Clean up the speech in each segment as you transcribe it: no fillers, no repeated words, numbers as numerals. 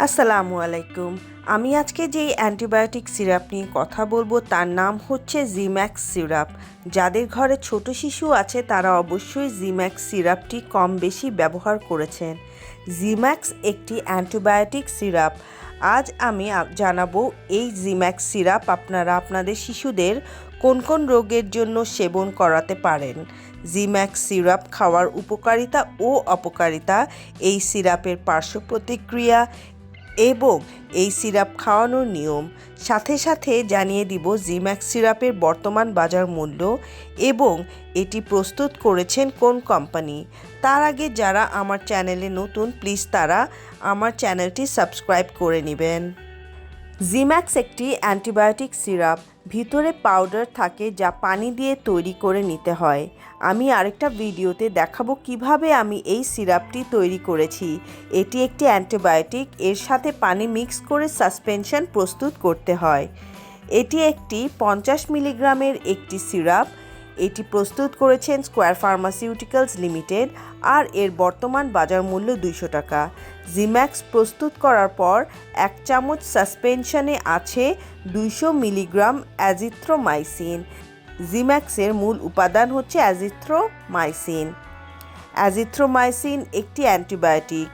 আসসালামু আলাইকুম। আমি আজকে যেই অ্যান্টিবায়োটিক সিরাপ নিয়ে কথা বলবো তার নাম হচ্ছে জিম্যাক্স সিরাপ। যাদের ঘরে ছোট শিশু আছে তারা অবশ্যই জিম্যাক্স সিরাপটি কম বেশি ব্যবহার করেছেন। জিম্যাক্স একটি অ্যান্টিবায়োটিক সিরাপ। আজ আমি জানাবো এই জিম্যাক্স সিরাপ আপনারা আপনাদের শিশুদের কোন কোন রোগের জন্য সেবন করাতে পারেন। জিম্যাক্স সিরাপ খাওয়ার উপকারিতা ও অপকারিতা, এই সিরাপের পার্শ্ব প্রতিক্রিয়া এবং এই সিরাপ খাওয়ানোর নিয়ম, সাথে সাথে জানিয়ে দিব জিম্যাক্স সিরাপের বর্তমান বাজার মূল্য এবং এটি প্রস্তুত করেছেন কোন কোম্পানি। তার আগে যারা আমার চ্যানেলে নতুন, প্লিজ তারা আমার চ্যানেলটি সাবস্ক্রাইব করে নেবেন। জিম্যাক্স একটি অ্যান্টিবায়োটিক সিরাপ। ভিতরে পাউডার থাকে যা পানি দিয়ে তৈরি করে নিতে হয়। আমি আরেকটা ভিডিওতে দেখাবো কিভাবে আমি এই সিরাপটি তৈরি করেছি। এটি একটি অ্যান্টিবায়োটিক, এর সাথে পানি মিক্স করে সাসপেনশন প্রস্তুত করতে হয়। এটি একটি 50 মিলিগ্রামের একটি সিরাপ। এটি প্রস্তুত করেছেন স্কোয়ার ফার্মাসিউটিক্যালস লিমিটেড আর এর বর্তমান বাজার মূল্য 200 টাকা। জিম্যাক্স প্রস্তুত করার পর 1 চামচ সাসপেনশনে আছে 200 মিলিগ্রাম অ্যাজিথ্রোমাইসিন। জিম্যাক্সের মূল উপাদান হচ্ছে অ্যাজিথ্রোমাইসিন। অ্যাজিথ্রোমাইসিন একটি অ্যান্টিবায়োটিক।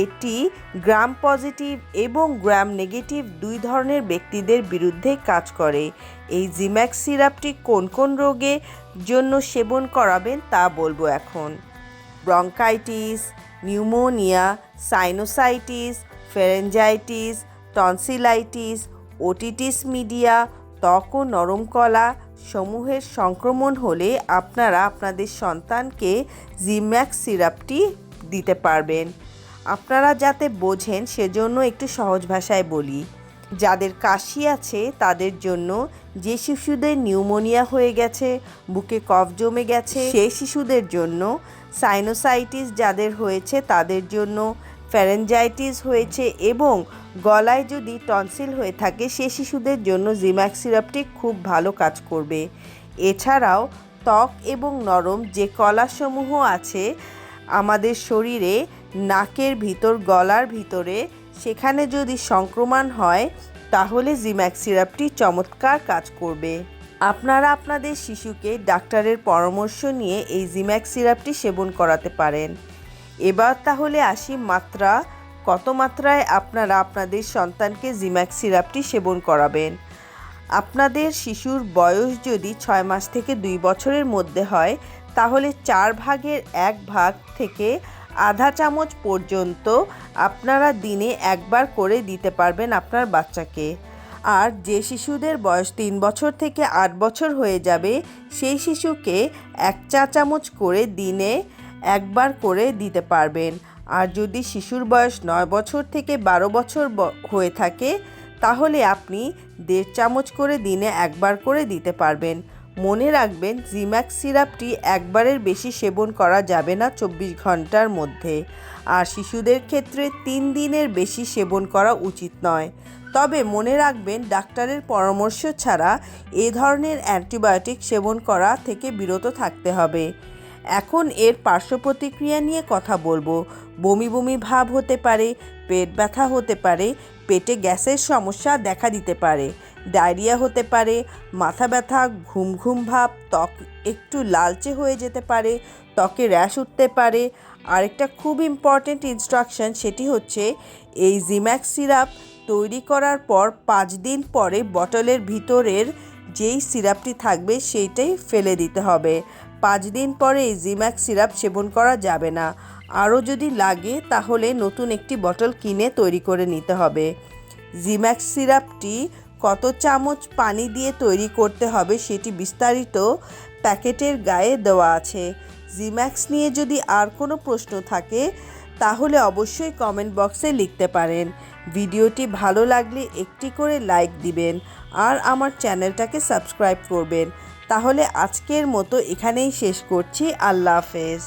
এটি গ্রাম পজিটিভ এবং গ্রাম নেগেটিভ দুই ধরনের ব্যক্তিদের বিরুদ্ধে কাজ করে। এই জিম্যাক্স সিরাপটি কোন কোন রোগের জন্য সেবন করাবেন তা বলবো এখন। Bronchitis, pneumonia, sinusitis, ফেরেঞ্জাইটিস, tonsillitis, otitis media, ত্বক ও নরম কলা সমূহের সংক্রমণ হলে আপনারা আপনাদের সন্তানকে জিম্যাক্স সিরাপটি দিতে পারবেন। আপনারা যাতে বোঝেন সেজন্য একটু সহজ ভাষায় বলি। যাদের কাশি আছে তাদের জন্য, যে শিশুদের নিউমোনিয়া হয়ে গেছে, বুকে কফ জমে গেছে সেই শিশুদের জন্য, সাইনোসাইটিস যাদের হয়েছে তাদের জন্য, ফ্যারেঞ্জাইটিস হয়েছে এবং গলায় যদি টনসিল হয়ে থাকে সে শিশুদের জন্য জিম্যাক্স সিরাপটি খুব ভালো কাজ করবে। এছাড়াও ত্বক এবং নরম যে কলাসমূহ আছে আমাদের শরীরে, নাকের ভিতর, গলার ভিতরে, সেখানে যদি সংক্রমণ হয় তাহলে জিম্যাক্স সিরাপটি চমৎকার কাজ করবে। আপনারা আপনাদের শিশুকে ডাক্তারের পরামর্শ নিয়ে এই জিম্যাক্স সিরাপটি সেবন করাতে পারেন। এবার তাহলে আসি মাত্রা। কত মাত্রায় আপনারা আপনাদের সন্তানকে জিম্যাক্স সিরাপটি সেবন করাবেন। আপনাদের শিশুর বয়স যদি 6 মাস থেকে 2 বছরের মধ্যে হয় তাহলে 4 ভাগের 1 ভাগ থেকে আধা চামচ পর্যন্ত আপনারা দিনে একবার করে দিতে পারবেন আপনার বাচ্চাকে। আর যে শিশুদের বয়স 3 বছর থেকে 8 বছর হয়ে যাবে সেই শিশুকে 1 চা চামচ করে দিনে একবার করে দিতে পারবেন। আর যদি শিশুর বয়স 9 বছর থেকে 12 বছর হয়ে থাকে তাহলে আপনি 1.5 চামচ করে দিনে একবার করে দিতে পারবেন। মনে রাখবেন জিম্যাক্স সিরাপটি একবারের বেশি সেবন করা যাবে না 24 ঘন্টার মধ্যে। আর শিশুদের ক্ষেত্রে 3 দিনের বেশি সেবন করা উচিত নয়। তবে মনে রাখবেন ডাক্তারের পরামর্শ ছাড়া এ ধরনের অ্যান্টিবায়োটিক সেবন করা থেকে বিরত থাকতে হবে। এখন এর পার্শ্ব প্রতিক্রিয়া নিয়ে কথা বলবো। বমি বমি ভাব হতে পারে, পেট ব্যথা হতে পারে, পেটে গ্যাসের সমস্যা দেখা দিতে পারে, ডায়রিয়া হতে পারে, মাথা ব্যথা, ঘুম ঘুম ভাব, ত্বক একটু লালচে হয়ে যেতে পারে, ত্বকে র্যাশ উঠতে পারে। আরেকটা খুব ইম্পর্টেন্ট ইনস্ট্রাকশন, সেটি হচ্ছে এই জিম্যাক্স সিরাপ তৈরি করার পর 5 দিন পরে বটলের ভিতরের যেই সিরাপটি থাকবে সেইটাই ফেলে দিতে হবে। 5 দিন পরে এই জিম্যাক্স সিরাপ সেবন করা যাবে না। আরও যদি লাগে তাহলে নতুন একটি বটল কিনে তৈরি করে নিতে হবে। জিম্যাক্স সিরাপটি কত চামচ পানি দিয়ে তৈরি করতে হবে সেটি বিস্তারিত প্যাকেটের গায়ে দেওয়া আছে। জিম্যাক্স নিয়ে যদি আর কোনো প্রশ্ন থাকে তাহলে অবশ্যই কমেন্ট বক্সে লিখতে পারেন। ভিডিওটি ভালো লাগলে একটি করে লাইক দিবেন আর আমার চ্যানেলটাকে সাবস্ক্রাইব করবেন। তাহলে আজকের মতো এখানেই শেষ করছি। আল্লাহ হাফেজ।